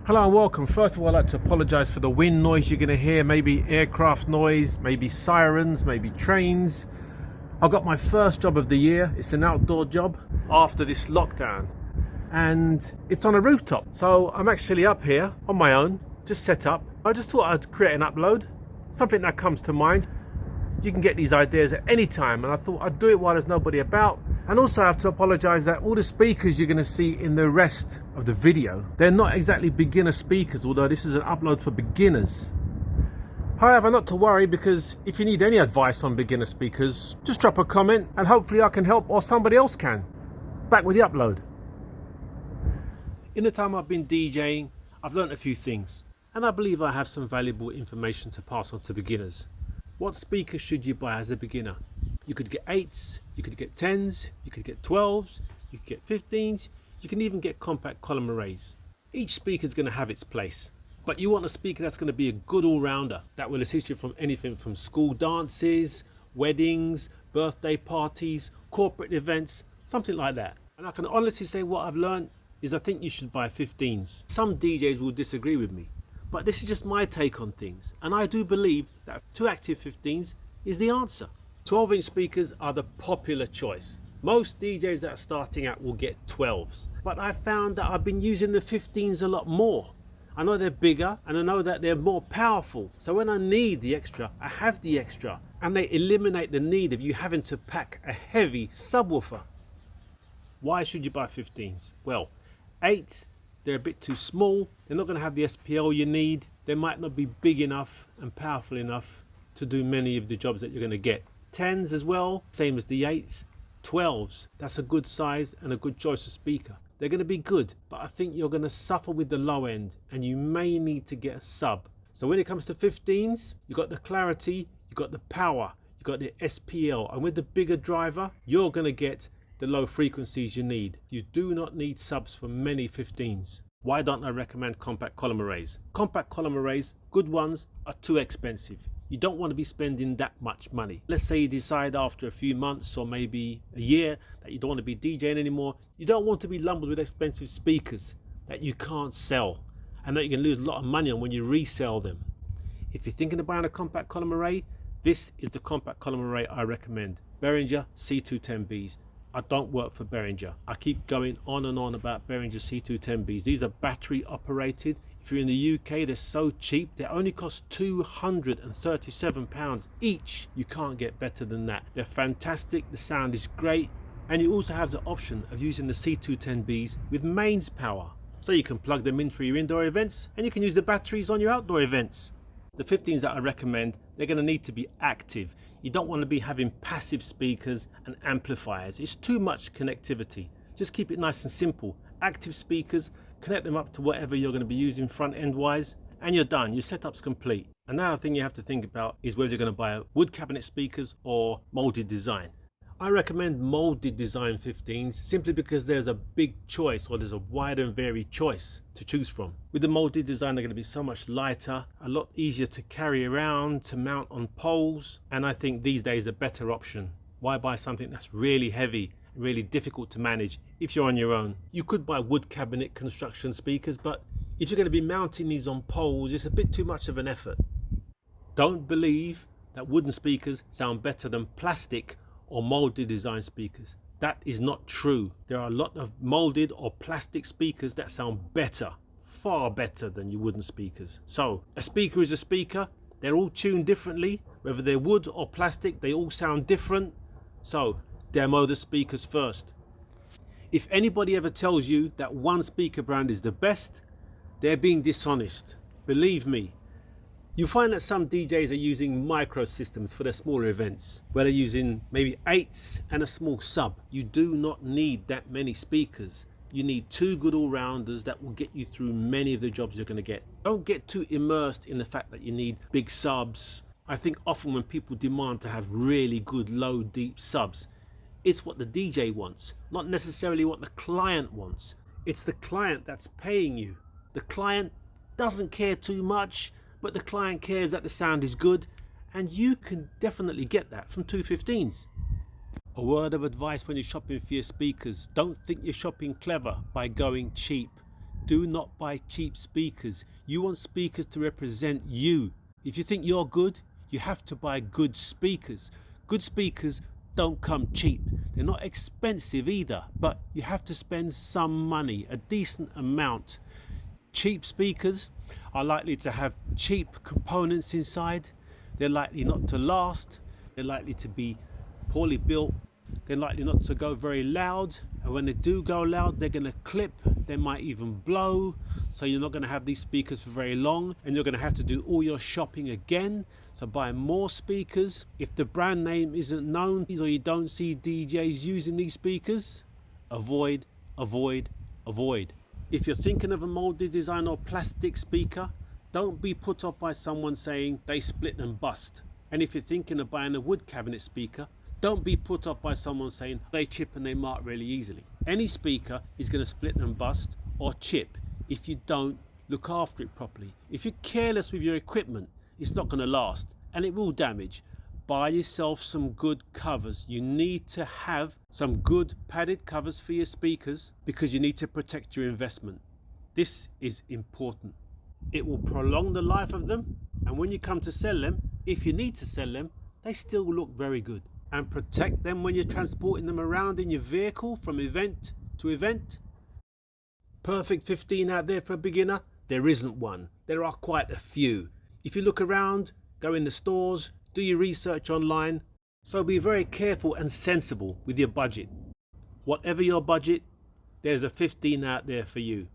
Hello and welcome. First of all, I'd like to apologise for the wind noise you're going to hear, maybe aircraft noise, maybe sirens, maybe trains. I got my first job of the year. It's an outdoor job after this lockdown and it's on a rooftop. So I'm actually up here on my own, just set up. I just thought I'd create an upload, something that comes to mind. You can get these ideas at any time, and I thought I'd do it while there's nobody about. And also I have to apologise that all the speakers you're going to see in the rest of the video, they're not exactly beginner speakers, although this is an upload for beginners. However, not to worry, because if you need any advice on beginner speakers, just drop a comment and hopefully I can help, or somebody else can. Back with the upload. In the time I've been DJing, I've learnt a few things, and I believe I have some valuable information to pass on to beginners. What speakers should you buy as a beginner? You could get 8s, you could get 10s, you could get 12s, you could get 15s, you can even get compact column arrays. Each speaker is going to have its place, but you want a speaker that's going to be a good all-rounder that will assist you from anything from school dances, weddings, birthday parties, corporate events, something like that. And I can honestly say what I've learned is I think you should buy 15s. Some DJs will disagree with me, but this is just my take on things, and I do believe that 2 active 15s is the answer. 12-inch speakers are the popular choice. Most DJs that are starting out will get 12s, but I found that I've been using the 15s a lot more. I know they're bigger and I know that they're more powerful, so when I need the extra, I have the extra, and they eliminate the need of you having to pack a heavy subwoofer. Why should you buy 15s? Well, 8s, they're a bit too small, they're not going to have the SPL you need, they might not be big enough and powerful enough to do many of the jobs that you're going to get. 10s as well, same as the 8s. 12s, that's a good size and a good choice of speaker. They're going to be good, but I think you're going to suffer with the low end and you may need to get a sub. So when it comes to 15s, you've got the clarity, you've got the power, you've got the SPL, and with the bigger driver, you're going to get the low frequencies you need. You do not need subs for many 15s. Why don't I recommend compact column arrays? Compact column arrays, good ones, are too expensive. You don't want to be spending that much money. Let's say you decide after a few months or maybe a year that you don't want to be DJing anymore. You don't want to be lumbered with expensive speakers that you can't sell and that you can lose a lot of money on when you resell them. If you're thinking of buying a compact column array, this is the compact column array I recommend. Behringer C210Bs. I don't work for Behringer. I keep going on and on about Behringer C210Bs. These are battery operated. If you're in the UK, they're so cheap. They only cost £237 each. You can't get better than that. They're fantastic. The sound is great. And you also have the option of using the C210Bs with mains power. So you can plug them in for your indoor events and you can use the batteries on your outdoor events. The 15s that I recommend, they're going to need to be active. You don't want to be having passive speakers and amplifiers. It's too much connectivity. Just keep it nice and simple. Active speakers, connect them up to whatever you're going to be using front end wise, and you're done. Your setup's complete. Another thing you have to think about is whether you're going to buy wood cabinet speakers or molded design. I recommend molded design 15s simply because there's a big choice, or there's a wide and varied choice to choose from. With the molded design, they're going to be so much lighter, a lot easier to carry around, to mount on poles, and I think these days a better option. Why buy something that's really heavy, really difficult to manage if you're on your own? You could buy wood cabinet construction speakers, but if you're going to be mounting these on poles, it's a bit too much of an effort. Don't believe that wooden speakers sound better than plastic or molded design speakers. That is not true. There are a lot of molded or plastic speakers that sound better, far better than your wooden speakers. So a speaker is a speaker. They're all tuned differently, whether they're wood or plastic, they all sound different. So demo the speakers first. If anybody ever tells you that one speaker brand is the best, they're being dishonest. Believe me. You find that some DJs are using micro systems for their smaller events, where they're using maybe 8s and a small sub. You do not need that many speakers. You need 2 good all-rounders that will get you through many of the jobs you're going to get. Don't get too immersed in the fact that you need big subs. I think often when people demand to have really good low deep subs, it's what the DJ wants, not necessarily what the client wants. It's the client that's paying you. The client doesn't care too much, but the client cares that the sound is good, and you can definitely get that from 215s. A word of advice when you're shopping for your speakers: don't think you're shopping clever by going cheap. Do not buy cheap speakers. You want speakers to represent you. If you think you're good, you have to buy good speakers. Good speakers don't come cheap. They're not expensive either, but you have to spend some money, a decent amount. Cheap speakers are likely to have cheap components inside. They're likely not to last. They're likely to be poorly built. They're likely not to go very loud. And when they do go loud, they're going to clip. They might even blow. So you're not going to have these speakers for very long. And you're going to have to do all your shopping again. So buy more speakers. If the brand name isn't known or you don't see DJs using these speakers, avoid, avoid, avoid. If you're thinking of a molded design or plastic speaker, don't be put off by someone saying they split and bust. And if you're thinking of buying a wood cabinet speaker, don't be put off by someone saying they chip and they mark really easily. Any speaker is going to split and bust or chip if you don't look after it properly. If you're careless with your equipment, it's not going to last and it will damage. Buy yourself some good covers. You need to have some good padded covers for your speakers because you need to protect your investment. This is important. It will prolong the life of them, and when you come to sell them, if you need to sell them, they still look very good. And protect them when you're transporting them around in your vehicle from event to event. Perfect 15 out there for a beginner? There isn't one. There are quite a few. If you look around, go in the stores, do your research online. So be very careful and sensible with your budget. Whatever your budget, there's a 15 out there for you.